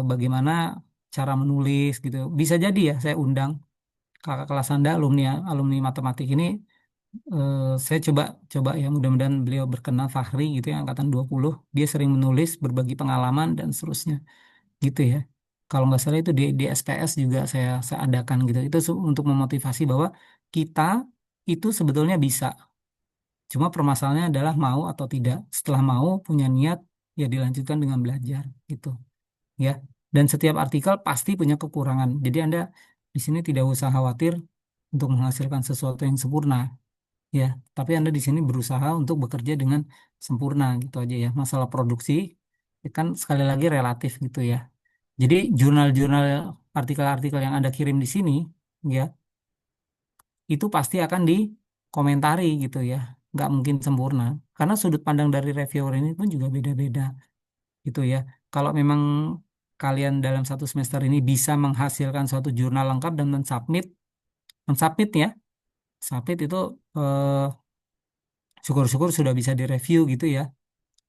bagaimana cara menulis gitu. Bisa jadi ya saya undang kakak kelas Anda alumni alumni matematik ini saya coba coba ya mudah-mudahan beliau berkenan Fahri gitu ya angkatan 20 dia sering menulis berbagi pengalaman dan seterusnya gitu ya. Kalau nggak salah itu di SPS juga saya adakan gitu. Itu untuk memotivasi bahwa kita itu sebetulnya bisa. Cuma permasalahannya adalah mau atau tidak. Setelah mau punya niat ya dilanjutkan dengan belajar gitu ya. Dan setiap artikel pasti punya kekurangan. Jadi Anda di sini tidak usah khawatir untuk menghasilkan sesuatu yang sempurna ya. Tapi Anda di sini berusaha untuk bekerja dengan sempurna gitu aja ya. Masalah produksi ya kan sekali lagi relatif gitu ya. Jadi jurnal-jurnal artikel-artikel yang Anda kirim di sini ya, itu pasti akan dikomentari gitu ya. Nggak mungkin sempurna. Karena sudut pandang dari reviewer ini pun juga beda-beda gitu ya. Kalau memang kalian dalam satu semester ini bisa menghasilkan suatu jurnal lengkap dan mensubmit ya. Submit itu eh, syukur-syukur sudah bisa direview gitu ya.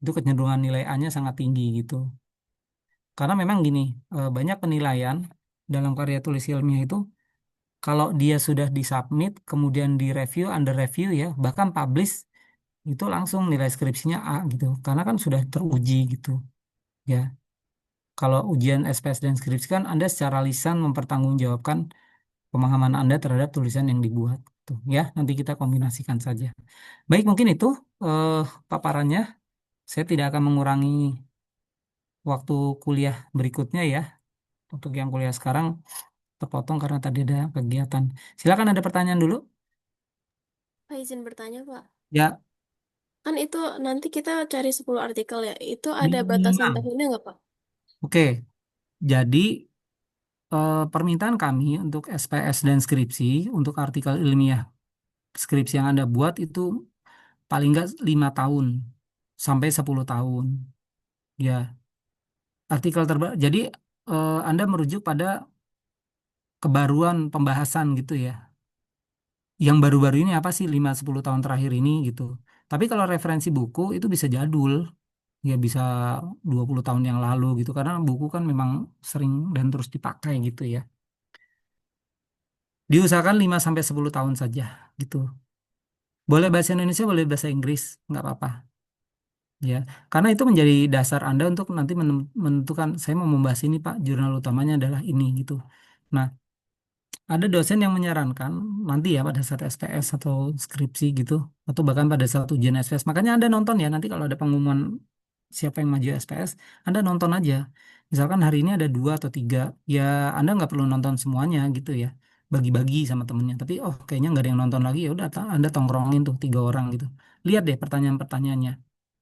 Itu kecenderungan nilai A-nya sangat tinggi gitu. Karena memang gini, banyak penilaian dalam karya tulis ilmiah itu kalau dia sudah disubmit, kemudian direview, under review ya, bahkan publish, itu langsung nilai skripsinya A gitu. Karena kan sudah teruji gitu. Ya, kalau ujian SPS dan skripsi kan Anda secara lisan mempertanggungjawabkan pemahaman Anda terhadap tulisan yang dibuat. Tuh, ya, nanti kita kombinasikan saja. Baik, mungkin itu eh, paparannya. Saya tidak akan mengurangi waktu kuliah berikutnya ya. Untuk yang kuliah sekarang terpotong karena tadi ada kegiatan. Silakan ada pertanyaan dulu.
Pak, izin bertanya, Pak.
Ya,
Kan itu nanti kita cari 10 artikel ya. Itu ada batasan
minimal.
tahunnya nggak, Pak?
Oke, jadi permintaan kami untuk SPS dan skripsi, untuk artikel ilmiah skripsi yang Anda buat itu paling nggak 5 tahun sampai 10 tahun. Ya, artikel terbaru. Jadi Anda merujuk pada kebaruan pembahasan gitu ya. Yang baru-baru ini apa sih 5-10 tahun terakhir ini gitu. Tapi kalau referensi buku itu bisa jadul, ya bisa 20 tahun yang lalu gitu. Karena buku kan memang sering dan terus dipakai gitu ya. Diusahakan 5-10 tahun saja gitu. Boleh bahasa Indonesia, boleh bahasa Inggris, nggak apa-apa. Ya, karena itu menjadi dasar Anda untuk nanti menentukan saya mau membahas ini Pak, jurnal utamanya adalah ini gitu. Nah, ada dosen yang menyarankan nanti ya pada saat STS atau skripsi gitu, atau bahkan pada saat ujian SPS. Makanya Anda nonton ya nanti kalau ada pengumuman siapa yang maju SPS, Anda nonton aja. Misalkan hari ini ada 2 atau 3, ya Anda nggak perlu nonton semuanya gitu ya. Bagi-bagi sama temennya. Tapi oh kayaknya nggak ada yang nonton lagi ya udah Anda tongkrongin tuh 3 orang gitu. Lihat deh pertanyaan-pertanyaannya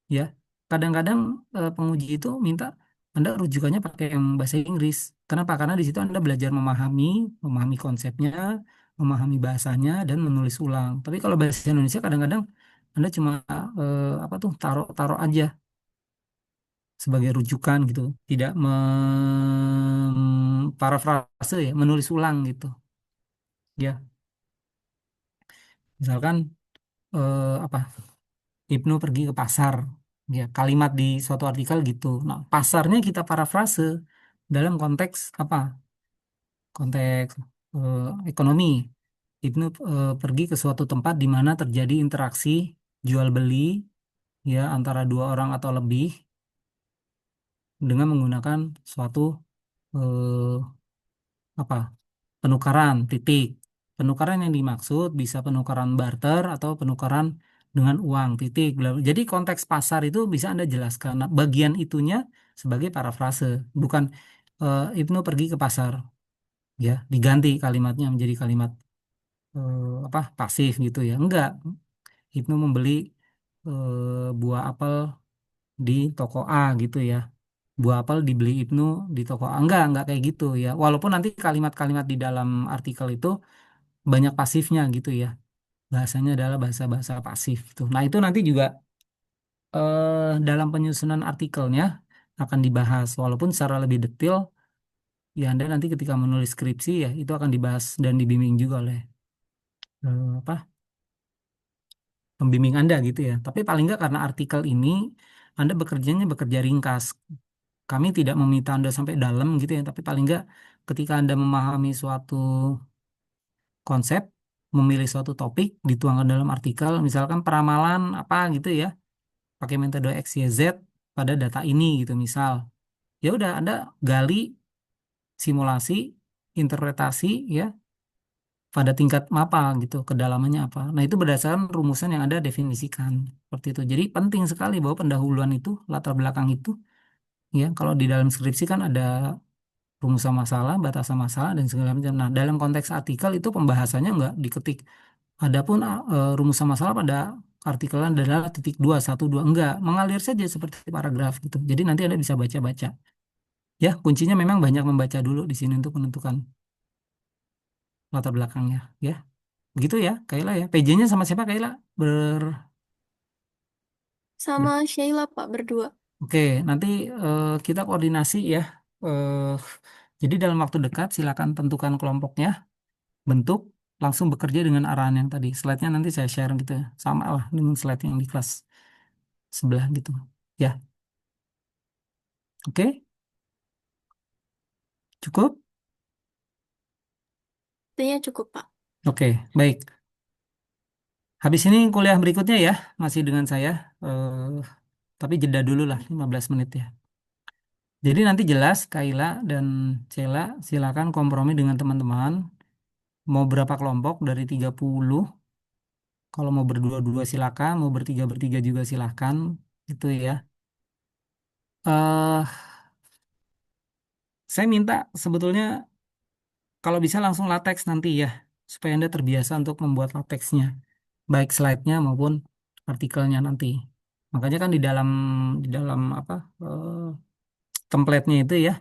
ya. Kadang-kadang penguji itu minta Anda rujukannya pakai yang bahasa Inggris. Kenapa? Karena di situ Anda belajar memahami konsepnya, memahami bahasanya dan menulis ulang. Tapi kalau bahasa Indonesia kadang-kadang Anda cuma apa tuh taruh-taruh aja sebagai rujukan gitu, tidak parafrase ya, menulis ulang gitu. Ya, misalkan apa? Ibnu pergi ke pasar. Ya, kalimat di suatu artikel gitu. Nah, pasarnya kita parafrase dalam konteks apa? Konteks ekonomi. Ibnu pergi ke suatu tempat di mana terjadi interaksi jual beli ya antara 2 orang atau lebih dengan menggunakan suatu eh, apa? Penukaran titik. Penukaran yang dimaksud bisa penukaran barter atau penukaran dengan uang titik. Jadi konteks pasar itu bisa Anda jelaskan. Nah, bagian itunya sebagai parafrase, bukan Ibnu pergi ke pasar, ya diganti kalimatnya menjadi kalimat apa pasif gitu ya. Enggak, Ibnu membeli buah apel di toko A gitu ya. Buah apel dibeli Ibnu di toko A. Enggak kayak gitu ya. Walaupun nanti kalimat-kalimat di dalam artikel itu banyak pasifnya gitu ya. Bahasanya adalah bahasa-bahasa pasif gitu. Nah, itu nanti juga dalam penyusunan artikelnya akan dibahas walaupun secara lebih detail ya Anda nanti ketika menulis skripsi ya itu akan dibahas dan dibimbing juga oleh apa pembimbing Anda gitu ya. Tapi paling nggak karena artikel ini Anda bekerjanya bekerja ringkas. Kami tidak meminta Anda sampai dalam gitu ya, tapi paling nggak ketika Anda memahami suatu konsep, memilih suatu topik, dituangkan dalam artikel, misalkan peramalan apa gitu ya, pakai metode X, Y, Z pada data ini gitu misal. Ya udah Anda gali simulasi, interpretasi ya pada tingkat apa gitu, kedalamannya apa. Nah, itu berdasarkan rumusan yang Anda definisikan seperti itu. Jadi penting sekali bahwa pendahuluan itu, latar belakang itu ya, kalau di dalam skripsi kan ada rumusan masalah, batasan masalah dan segala macam. Nah, dalam konteks artikel itu pembahasannya nggak diketik. Adapun rumusan masalah pada artikelan adalah titik 2, 1, 2 enggak, mengalir saja seperti paragraf gitu. Jadi nanti Anda bisa baca-baca. Ya, kuncinya memang banyak membaca dulu di sini untuk menentukan latar belakangnya. Ya, begitu ya, Kayla ya. PJ-nya sama siapa Kayla?
Sama Sheila, Pak, berdua.
Oke, nanti kita koordinasi ya. Eh, jadi dalam waktu dekat silakan tentukan kelompoknya, bentuk, langsung bekerja dengan arahan yang tadi. Slide-nya nanti saya share gitu ya. Sama lah dengan slide yang di kelas sebelah gitu. Ya, oke, cukup?
Intinya cukup, Pak.
Oke, baik. Habis ini kuliah berikutnya ya, masih dengan saya. Eh, tapi jeda dulu lah, 15 menit ya. Jadi nanti jelas, Kaila dan Cela silakan kompromi dengan teman-teman. Mau berapa kelompok dari 30? Kalau mau berdua-dua silakan, mau bertiga-bertiga juga silakan. Itu ya. eh saya minta sebetulnya kalau bisa langsung latex nanti ya, supaya Anda terbiasa untuk membuat latexnya, baik slide-nya maupun artikelnya nanti. Makanya kan di dalam apa template-nya itu ya,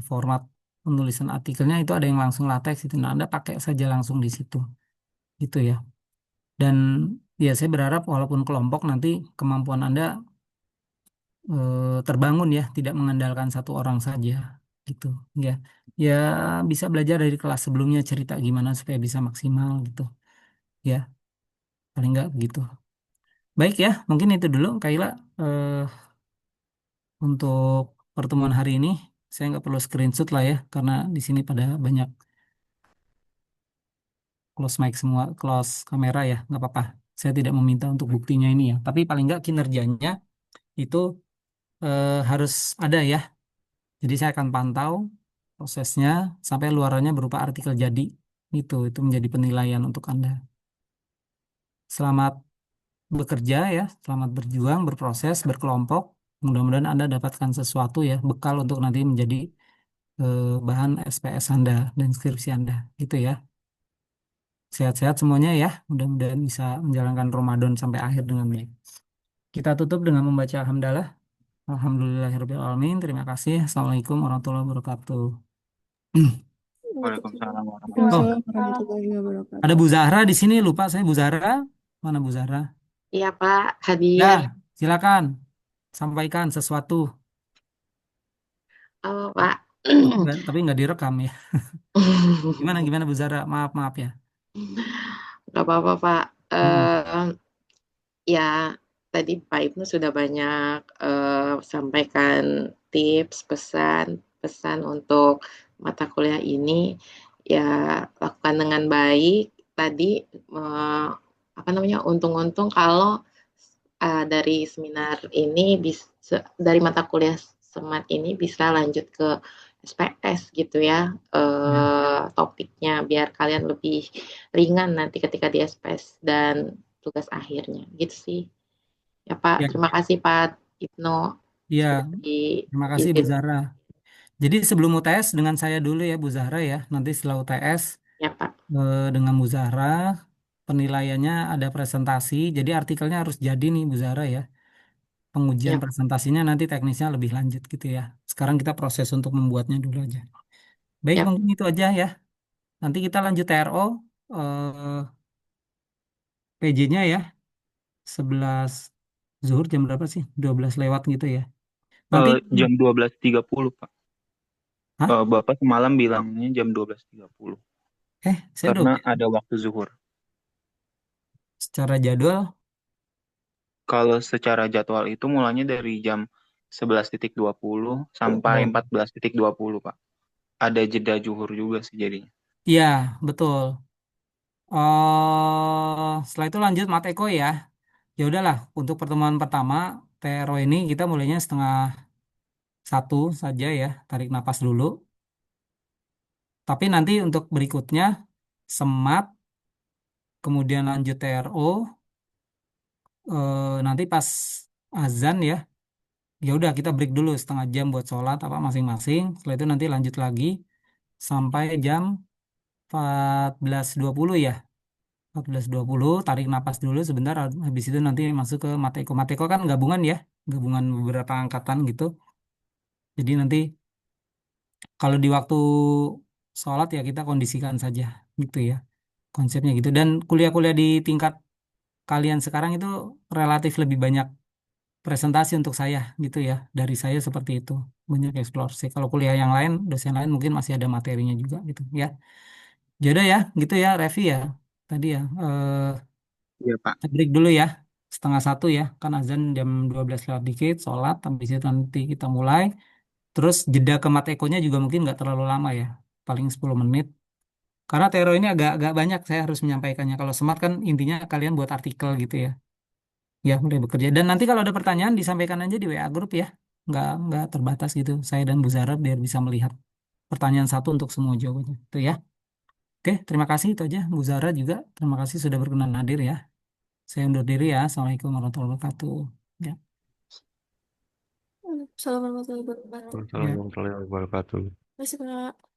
format penulisan artikelnya itu ada yang langsung latex itu. Nah, Anda pakai saja langsung di situ, gitu ya. Dan ya saya berharap walaupun kelompok nanti kemampuan Anda terbangun ya, tidak mengandalkan satu orang saja, gitu ya. Ya bisa belajar dari kelas sebelumnya cerita gimana supaya bisa maksimal gitu ya, paling nggak gitu. Baik ya, mungkin itu dulu Kaila eh, untuk pertemuan hari ini. Saya nggak perlu screenshot lah ya, karena di sini pada banyak close mic semua, close kamera ya, nggak apa-apa. Saya tidak meminta untuk buktinya ini ya, tapi paling nggak kinerjanya itu harus ada ya. Jadi saya akan pantau prosesnya sampai luarannya berupa artikel jadi. Itu menjadi penilaian untuk Anda. Selamat bekerja ya, selamat berjuang, berproses, berkelompok. Mudah-mudahan Anda dapatkan sesuatu ya, bekal untuk nanti menjadi bahan SPS Anda dan skripsi Anda. Gitu ya. Sehat-sehat semuanya ya. Mudah-mudahan bisa menjalankan Ramadan sampai akhir dengan baik. Kita tutup dengan membaca Alhamdulillah. Alhamdulillahirrahmanirrahim. Terima kasih. Assalamualaikum warahmatullahi wabarakatuh.
Waalaikumsalam warahmatullahi
Oh,
Waalaikumsalam
wabarakatuh.
warahmatullahi
ada
wabarakatuh.
Bu Zahra di sini. Lupa saya Bu Zahra. Mana Bu Zahra?
Iya Pak, hadir.
Dah, silakan. Sampaikan sesuatu.
Oh Pak,
Tapi nggak direkam ya. Gimana Bu Zahra? Maaf maaf ya.
nggak apa-apa Pak.
Mm-mm.
Ya, tadi Pak Ibnu sudah banyak sampaikan tips, pesan untuk mata kuliah ini. Ya, lakukan dengan baik. Tadi apa namanya? Untung-untung kalau dari seminar ini bisa dari mata kuliah Semat ini bisa lanjut ke SPS gitu ya,
Ya,
topiknya biar kalian lebih ringan nanti ketika di SPS dan tugas akhirnya gitu sih. Ya Pak,
ya,
terima kasih Pak Ibnu
ya.
sudah
Terima kasih Bu
diizin.
Zahra. Jadi sebelum UTS dengan saya dulu ya Bu Zahra ya. Nanti setelah UTS
Ya Pak.
dengan Bu Zahra penilaiannya ada presentasi. Jadi artikelnya harus jadi nih Bu Zahra ya. Pengujian
Ya,
presentasinya nanti teknisnya lebih lanjut gitu ya. Sekarang kita proses untuk membuatnya dulu aja. Baik,
ya.
mungkin itu aja ya. Nanti kita lanjut TRO eh, PJ-nya ya 11 zuhur jam berapa sih? 12 lewat gitu ya. Nanti
Jam 12.30 Pak.
Hah?
Bapak semalam bilangnya jam 12.30
Saya
karena
12
ada waktu zuhur.
secara jadwal.
Kalau secara jadwal itu mulanya dari jam 11.20 sampai
Oh.
14.20 Pak. Ada jeda zuhur juga sih jadinya.
Iya, betul. Setelah itu lanjut Mateko ya. Ya udahlah, untuk pertemuan pertama TRO ini kita mulainya setengah satu saja ya. Tarik napas dulu. Tapi nanti untuk berikutnya semat, kemudian lanjut TRO. Nanti pas azan ya, ya udah kita break dulu setengah jam buat sholat apa masing-masing. Setelah itu nanti lanjut lagi sampai jam 14.20 ya. 14.20 tarik napas dulu sebentar, habis itu nanti masuk ke Mateko. Mateko kan gabungan ya, gabungan beberapa angkatan gitu. Jadi nanti kalau di waktu sholat ya kita kondisikan saja gitu ya, konsepnya gitu. Dan kuliah-kuliah di tingkat kalian sekarang itu relatif lebih banyak presentasi untuk saya gitu ya, dari saya seperti itu, banyak eksplorasi. Kalau kuliah yang lain, dosen lain mungkin masih ada materinya juga gitu ya. Jadi ya gitu ya Revi ya, tadi ya
Iya Pak.
kita break dulu ya, setengah satu ya, kan azan jam 12 lewat dikit, sholat, habis itu nanti kita mulai. Terus jeda ke Matekonya juga mungkin nggak terlalu lama ya, paling 10 menit. Karena Tero ini agak banyak saya harus menyampaikannya. Kalau Smart kan intinya kalian buat artikel gitu ya. Ya, mulai bekerja. Dan nanti kalau ada pertanyaan disampaikan aja di WA grup ya. Nggak terbatas gitu. Saya dan Bu Zara biar bisa melihat pertanyaan satu untuk semua jawabannya. Itu ya. Oke, terima kasih itu aja. Bu Zara juga terima kasih sudah berkenan hadir ya. Saya undur diri ya. Assalamualaikum warahmatullahi wabarakatuh. Ya,
Assalamualaikum warahmatullahi wabarakatuh.
ya.
Assalamualaikum warahmatullahi wabarakatuh.
Terima kasih, Kak.